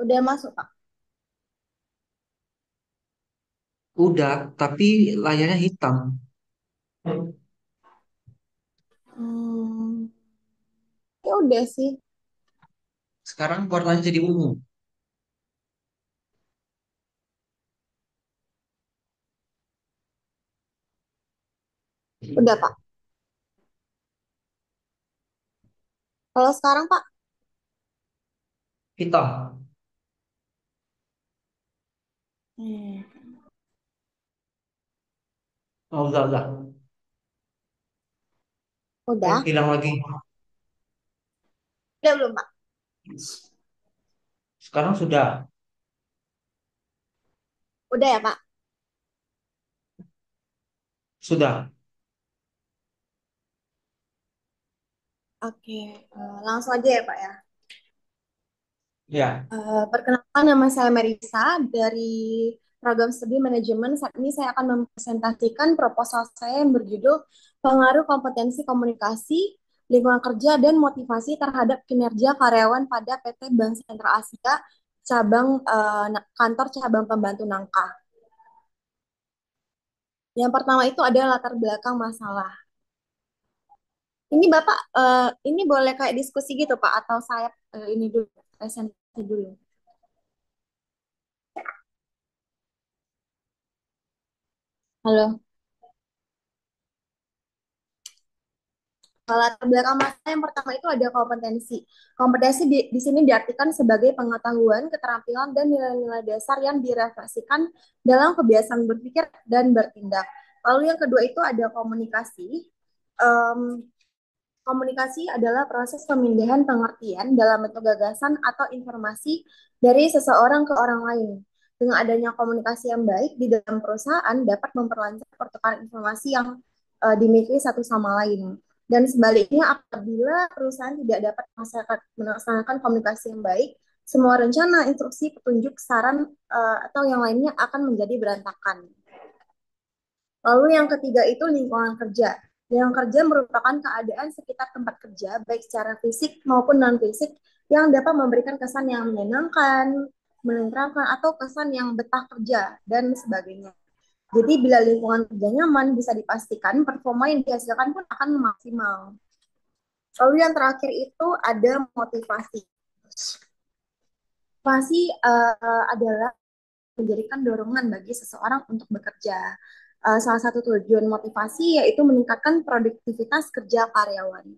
Udah masuk, Pak? Udah, tapi layarnya hitam. Hmm, ya udah sih. Sekarang warnanya jadi ungu. Udah, Pak. Kalau sekarang, Pak? Hitam. Hmm, Oh, udah. udah. Hilang lagi. Udah belum, Pak? Sekarang sudah. Udah ya, Pak? Sudah. Oke, langsung aja ya, Pak ya. Ya. Perkenalkan, nama saya Merisa dari program studi manajemen. Saat ini saya akan mempresentasikan proposal saya yang berjudul Pengaruh Kompetensi Komunikasi, Lingkungan Kerja, dan Motivasi terhadap Kinerja Karyawan pada PT Bank Sentral Asia, kantor cabang pembantu Nangka. Yang pertama itu adalah latar belakang masalah. Ini Bapak, ini boleh kayak diskusi gitu Pak, atau saya ini dulu, presentasi dulu. Halo. Latar belakang masa yang pertama itu ada kompetensi. Kompetensi di sini diartikan sebagai pengetahuan, keterampilan, dan nilai-nilai dasar yang direfleksikan dalam kebiasaan berpikir dan bertindak. Lalu yang kedua itu ada komunikasi. Em, Komunikasi adalah proses pemindahan pengertian dalam bentuk gagasan atau informasi dari seseorang ke orang lain. Dengan adanya komunikasi yang baik di dalam perusahaan dapat memperlancar pertukaran informasi yang dimiliki satu sama lain. Dan sebaliknya, apabila perusahaan tidak dapat melaksanakan komunikasi yang baik, semua rencana, instruksi, petunjuk, saran, atau yang lainnya akan menjadi berantakan. Lalu yang ketiga itu lingkungan kerja. Lingkungan kerja merupakan keadaan sekitar tempat kerja, baik secara fisik maupun non-fisik, yang dapat memberikan kesan yang menyenangkan, menenteramkan, atau kesan yang betah kerja, dan sebagainya. Jadi bila lingkungan kerja nyaman, bisa dipastikan performa yang dihasilkan pun akan maksimal. Lalu yang terakhir itu ada motivasi. Motivasi adalah menjadikan dorongan bagi seseorang untuk bekerja. Salah satu tujuan motivasi yaitu meningkatkan produktivitas kerja karyawan.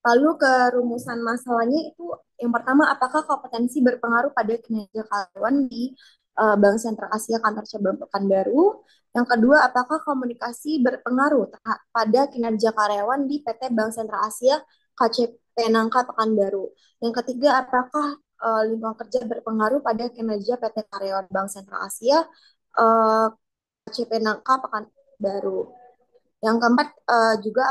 Lalu ke rumusan masalahnya itu yang pertama, apakah kompetensi berpengaruh pada kinerja karyawan di Bank Sentral Asia Kantor Cabang Pekanbaru? Yang kedua, apakah komunikasi berpengaruh pada kinerja karyawan di PT Bank Sentral Asia KCP Nangka Pekanbaru? Yang ketiga, apakah lingkungan kerja berpengaruh pada kinerja PT Karyawan Bank Sentral Asia KCP Nangka Pekanbaru? Yang keempat, juga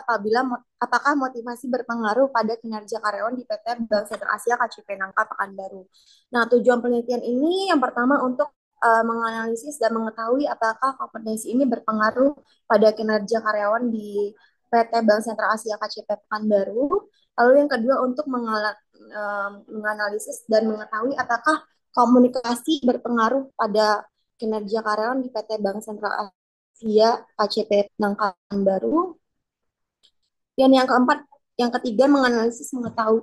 apakah motivasi berpengaruh pada kinerja karyawan di PT Bank Sentral Asia KCP Nangka Pekanbaru. Nah, tujuan penelitian ini yang pertama untuk menganalisis dan mengetahui apakah kompetensi ini berpengaruh pada kinerja karyawan di PT Bank Sentral Asia KCP Pekanbaru. Lalu yang kedua untuk menganalisis dan mengetahui apakah komunikasi berpengaruh pada kinerja karyawan di PT Bank Sentral Asia KCP Nangkaan Baru. Dan yang keempat, yang ketiga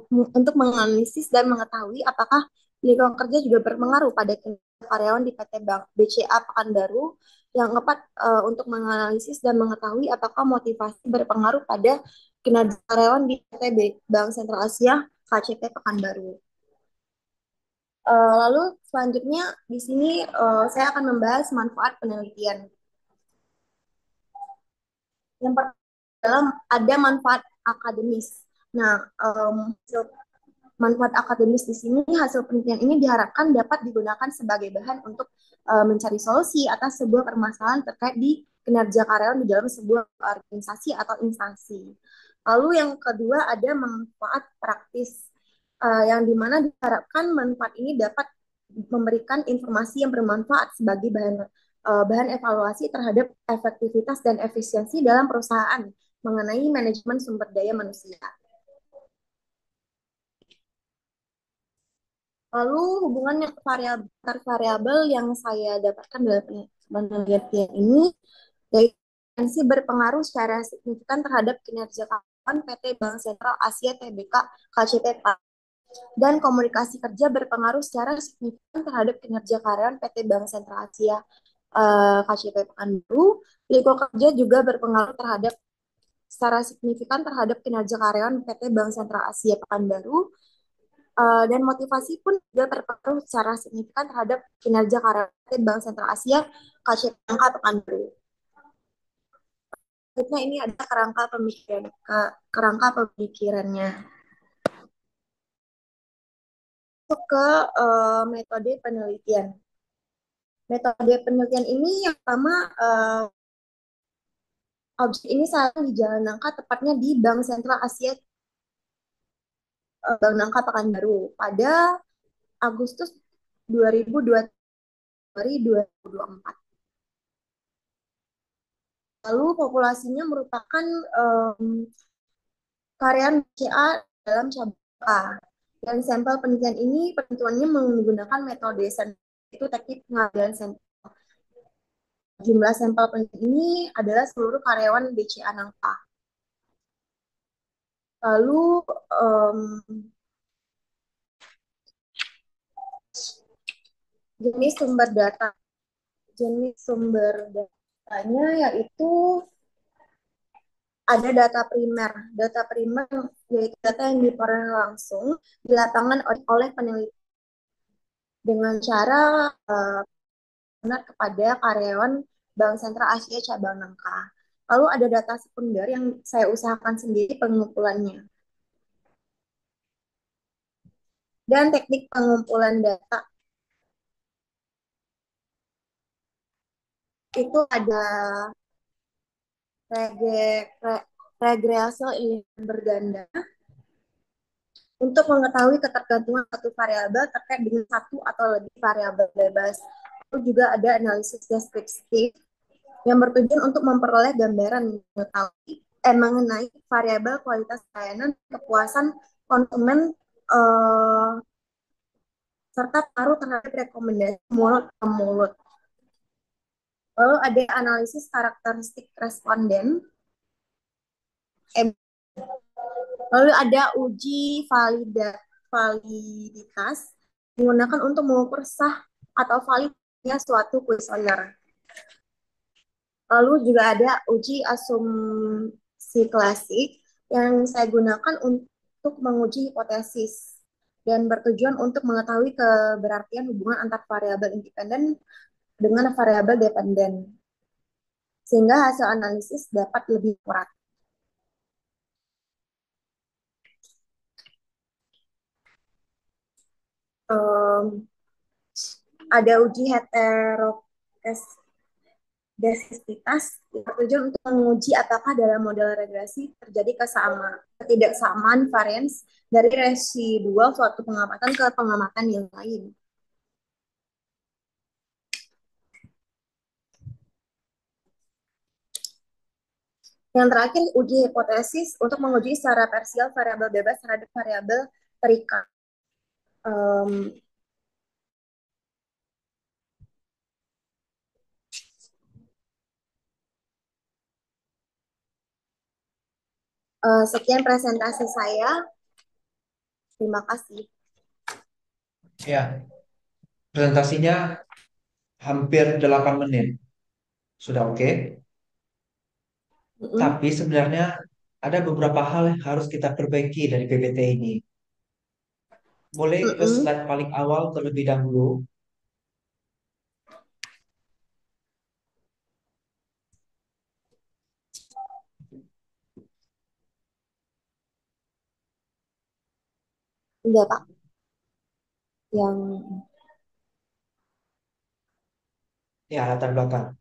untuk menganalisis dan mengetahui apakah lingkungan kerja juga berpengaruh pada karyawan di PT Bank BCA Pekanbaru. Yang keempat, untuk menganalisis dan mengetahui apakah motivasi berpengaruh pada kinerja karyawan di PT Bank Sentral Asia KCP Pekanbaru. Lalu selanjutnya di sini saya akan membahas manfaat penelitian. Yang pertama adalah ada manfaat akademis. Nah, manfaat akademis di sini hasil penelitian ini diharapkan dapat digunakan sebagai bahan untuk mencari solusi atas sebuah permasalahan terkait di kinerja karyawan di dalam sebuah organisasi atau instansi. Lalu yang kedua ada manfaat praktis, yang dimana diharapkan manfaat ini dapat memberikan informasi yang bermanfaat sebagai bahan evaluasi terhadap efektivitas dan efisiensi dalam perusahaan mengenai manajemen sumber daya manusia. Lalu hubungan yang antar variabel yang saya dapatkan dalam penelitian ini, yaitu potensi berpengaruh secara signifikan terhadap kinerja kawan PT Bank Sentral Asia Tbk KCP dan komunikasi kerja berpengaruh secara signifikan terhadap kinerja karyawan PT Bank Sentral Asia KCP Pekanbaru. Lingkup kerja juga berpengaruh secara signifikan terhadap kinerja karyawan PT Bank Sentral Asia Pekanbaru. Dan motivasi pun juga berpengaruh secara signifikan terhadap kinerja karyawan PT Bank Sentral Asia KCP Pekanbaru. Selanjutnya ini ada kerangka pemikirannya. Masuk ke metode penelitian. Metode penelitian ini yang pertama, objek ini saat di Jalan Nangka, tepatnya di Bank Sentral Asia, Bank Nangka Pekanbaru pada Agustus 2024. Lalu populasinya merupakan karyawan BCA dalam cabang A. Dan sampel penelitian ini penentuannya menggunakan metode itu teknik pengambilan sampel. Jumlah sampel penelitian ini adalah seluruh karyawan BCA Nangka. Lalu um, jenis sumber data. Jenis sumber datanya yaitu ada data primer. Data primer yaitu data yang diperoleh langsung di lapangan oleh peneliti dengan cara benar kepada karyawan Bank Sentral Asia Cabang Nangka. Lalu ada data sekunder yang saya usahakan sendiri pengumpulannya. Dan teknik pengumpulan data itu ada regresi iliran berganda untuk mengetahui ketergantungan satu variabel terkait dengan satu atau lebih variabel bebas. Lalu juga ada analisis deskriptif yang bertujuan untuk memperoleh gambaran mengenai variabel kualitas layanan, kepuasan konsumen, eh, serta pengaruh terhadap rekomendasi mulut ke mulut. Lalu ada analisis karakteristik responden. Lalu ada uji validitas digunakan untuk mengukur sah atau validnya suatu kuesioner. Lalu juga ada uji asumsi klasik yang saya gunakan untuk menguji hipotesis dan bertujuan untuk mengetahui keberartian hubungan antar variabel independen dengan variabel dependen sehingga hasil analisis dapat lebih akurat. Um, ada uji heteroskedasitas yang bertujuan untuk menguji apakah dalam model regresi terjadi ketidaksamaan varians dari residual suatu pengamatan ke pengamatan yang lain. Yang terakhir, uji hipotesis untuk menguji secara parsial variabel bebas terhadap variabel terikat. Um, sekian presentasi saya. Terima kasih. Ya, presentasinya hampir 8 menit. Sudah oke. Mm-mm. Tapi sebenarnya ada beberapa hal yang harus kita perbaiki dari PPT ini. Boleh ke Mm-mm. slide paling awal terlebih dahulu. Enggak, Pak. Yang Ya, latar belakang.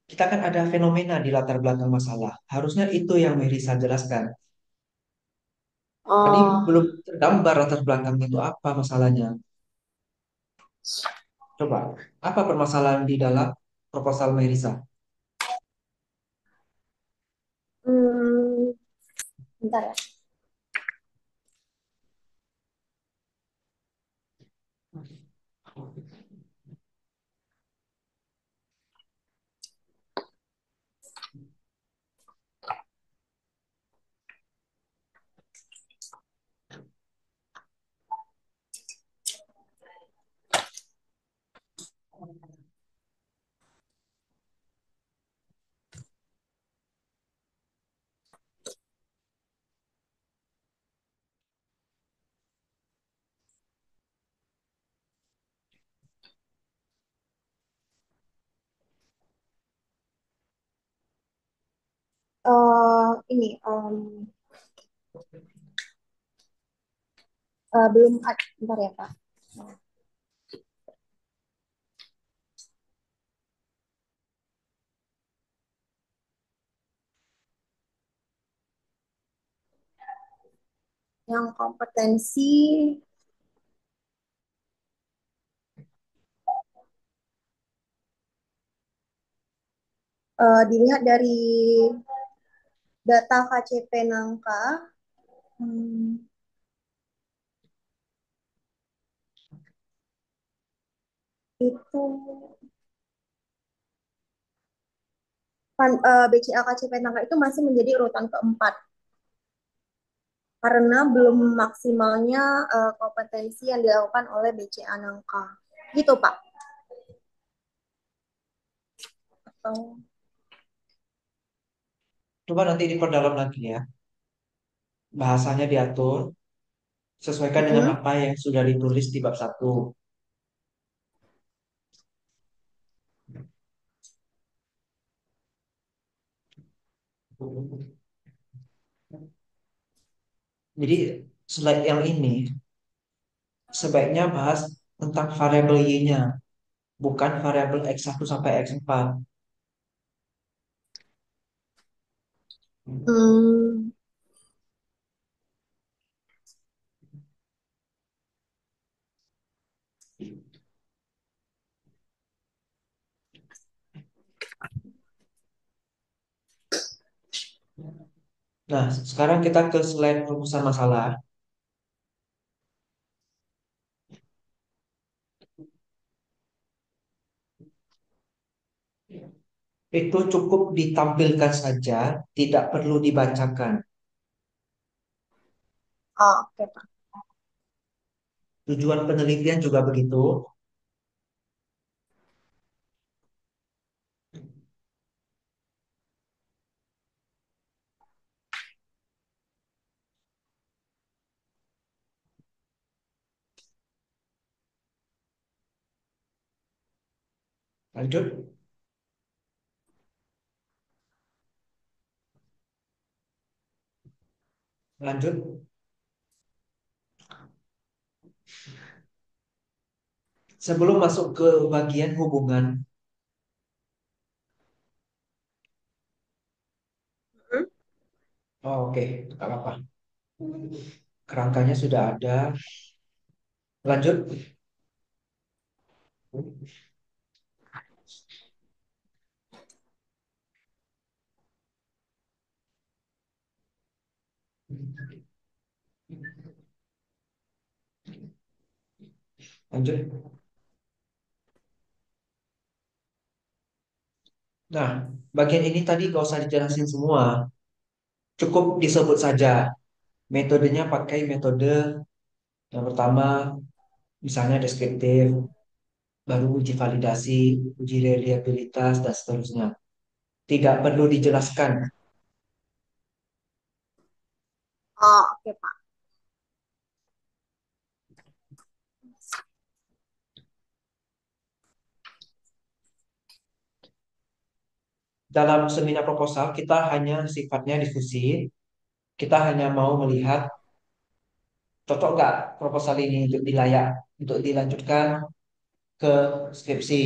Kita kan ada fenomena di latar belakang masalah. Harusnya itu yang Merisa jelaskan. Tadi belum oh, tergambar latar belakangnya itu apa masalahnya. Coba, apa permasalahan di dalam proposal Merisa? hmm, bentar ya. ini belum ada, bentar ya Pak. Yang kompetensi dilihat dari data KCP Nangka, hmm, itu BCA KCP Nangka itu masih menjadi urutan keempat karena belum maksimalnya kompetensi yang dilakukan oleh BCA Nangka. Gitu Pak. Atau, Coba nanti diperdalam lagi ya. Bahasanya diatur sesuaikan dengan mm-mm. apa yang sudah ditulis di bab satu. Jadi slide yang ini sebaiknya bahas tentang variabel Y-nya, bukan variabel X1 sampai X4. Hmm, Nah, sekarang kita ke slide rumusan masalah. Itu cukup ditampilkan saja, tidak perlu dibacakan. oke Pak. Tujuan penelitian juga begitu. Lanjut, lanjut. Sebelum masuk ke bagian hubungan, Hmm, oh, oke, nggak apa-apa. Kerangkanya sudah ada. Lanjut, lanjut. Nah, bagian ini tadi gak usah dijelasin semua. Cukup disebut saja. Metodenya pakai metode yang pertama, misalnya deskriptif, baru uji validasi, uji reliabilitas, dan seterusnya. Tidak perlu dijelaskan. oke Pak. Dalam seminar proposal, kita hanya sifatnya diskusi. Kita hanya mau melihat cocok nggak proposal ini untuk dilayak, untuk dilanjutkan ke skripsi.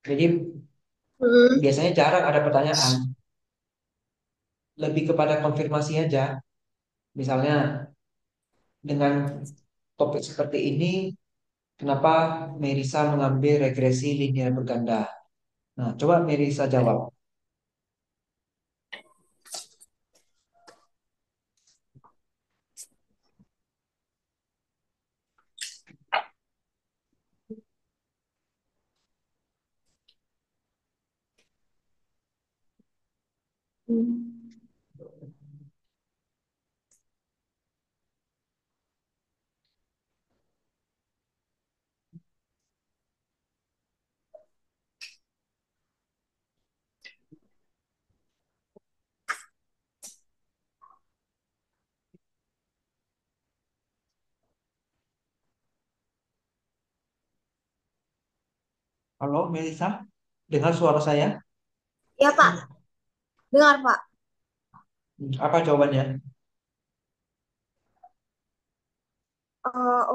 Jadi Hmm, biasanya jarang ada pertanyaan, lebih kepada konfirmasi aja. Misalnya dengan topik seperti ini, kenapa Merisa mengambil regresi linear berganda? Nah, coba Merisa jawab. hmm. Halo Merisa, dengar suara saya? Ya Pak, Dengar, Pak. Apa jawabannya?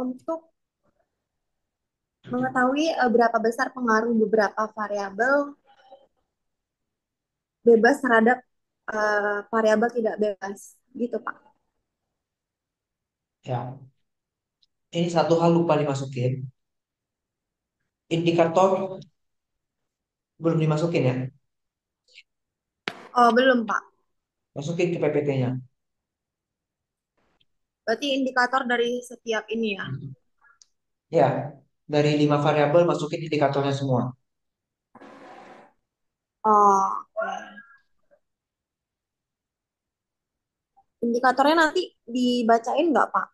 Untuk mengetahui berapa besar pengaruh beberapa variabel bebas terhadap variabel tidak bebas, gitu, Pak. Ya, ini satu hal lupa dimasukin. Indikator belum dimasukin ya. Oh, belum, Pak. Masukin ke PPT-nya. Berarti indikator dari setiap ini ya. Ya, dari 5 variabel masukin indikatornya semua. Oh, oke. Indikatornya nanti dibacain nggak, Pak?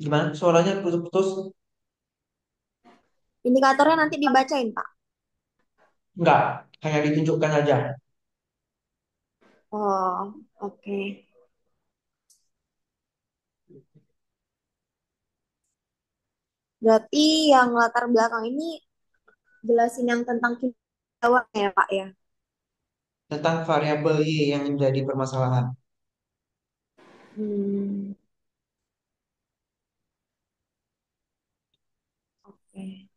Gimana? Suaranya putus-putus? Indikatornya nanti dibacain, Pak. Enggak, hanya ditunjukkan aja. Oh, oke. Berarti yang latar belakang ini jelasin yang tentang Jawa ya, Pak ya. Tentang variabel Y yang menjadi permasalahan. Hmm, oke.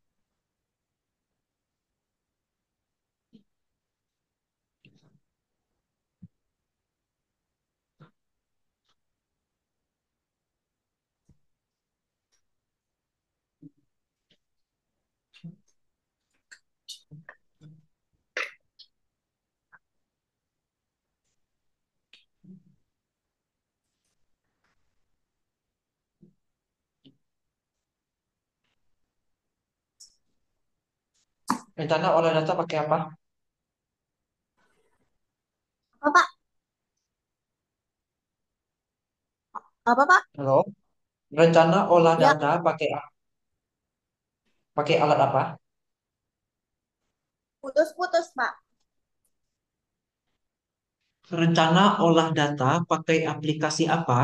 Rencana olah data pakai apa? Apa, Pak? Apa, Pak? Halo? Rencana olah Ya, data pakai alat apa? putus-putus, Pak. Rencana olah data pakai aplikasi apa?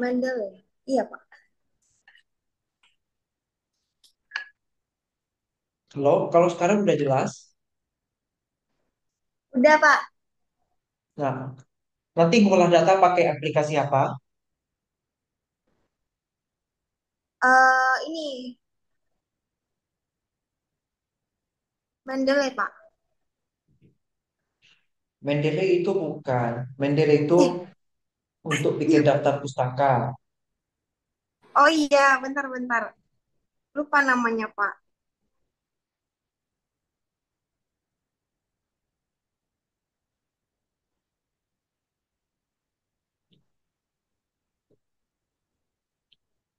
Mendel ya? Iya, Pak. Halo? Kalau sekarang udah jelas. Udah, Pak. Nah, nanti ngolah data pakai aplikasi apa? Ini Mendel ya, Pak. Mendeley itu bukan. Mendeley itu Eh, untuk bikin daftar pustaka. oh iya, bentar-bentar. Lupa namanya, Pak.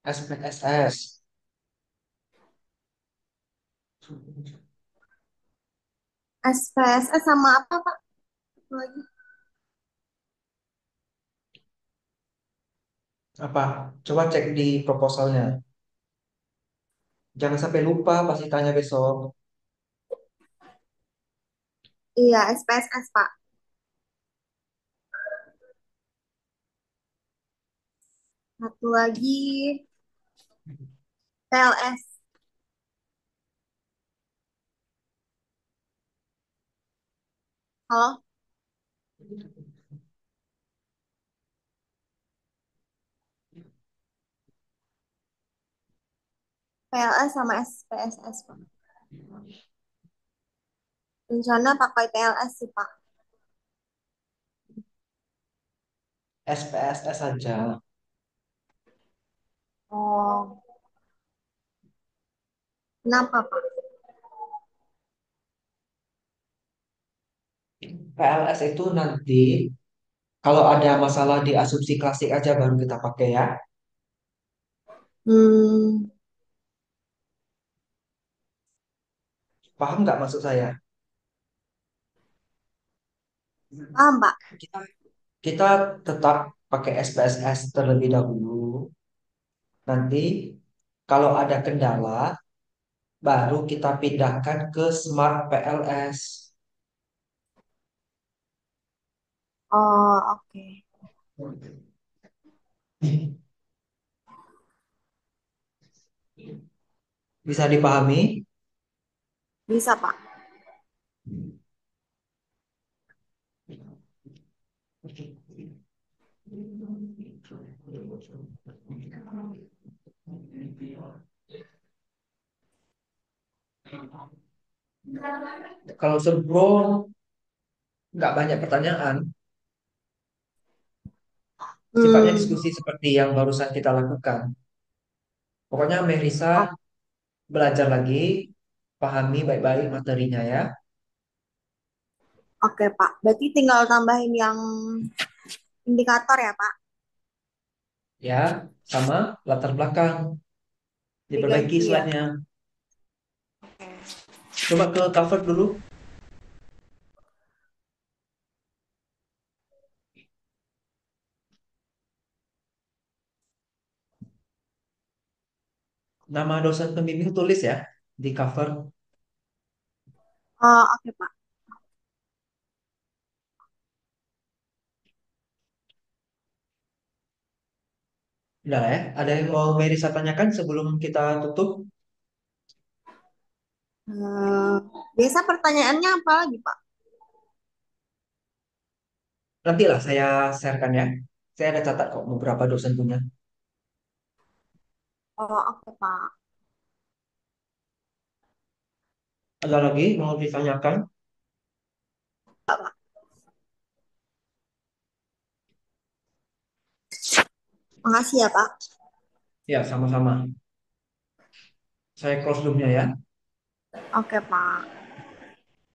SPSS. SPSS sama apa, Pak? Satu lagi. Apa? Coba cek di proposalnya. Jangan sampai lupa pasti tanya besok. Iya, SPSS, Pak. Satu lagi PLS. Halo? PLS sama SPSS, Pak. Rencana pakai PLS sih, Pak. SPSS saja. Oh, kenapa, Pak? PLS itu nanti kalau ada masalah di asumsi klasik aja baru kita pakai ya. Hmm, Paham nggak maksud saya? paham, Pak. Kita kita tetap pakai SPSS terlebih dahulu. Nanti kalau ada kendala baru kita pindahkan ke Smart PLS. Oh, oke. Bisa dipahami? Bisa, Pak. Kalau sebro nggak banyak pertanyaan, sifatnya Hmm, diskusi seperti yang barusan kita lakukan. Pokoknya Merisa o- belajar lagi, pahami baik-baik materinya ya. oke Pak. Berarti tinggal tambahin yang indikator ya Pak. Ya, sama latar belakang. Diperbaiki Diganti ya. slide-nya. Coba ke cover dulu. Nama dosen pembimbing tulis ya di cover. Oh, oke Pak. Udah lah ya. Ada yang mau Merisa tanyakan sebelum kita tutup? Hmm, biasa pertanyaannya apa lagi Pak? Nantilah saya sharekan ya. Saya ada catat kok beberapa dosen punya. Oh, oke Pak. Ada lagi mau ditanyakan? Makasih ya Pak. Ya, sama-sama. Saya close roomnya ya. Oke Pak.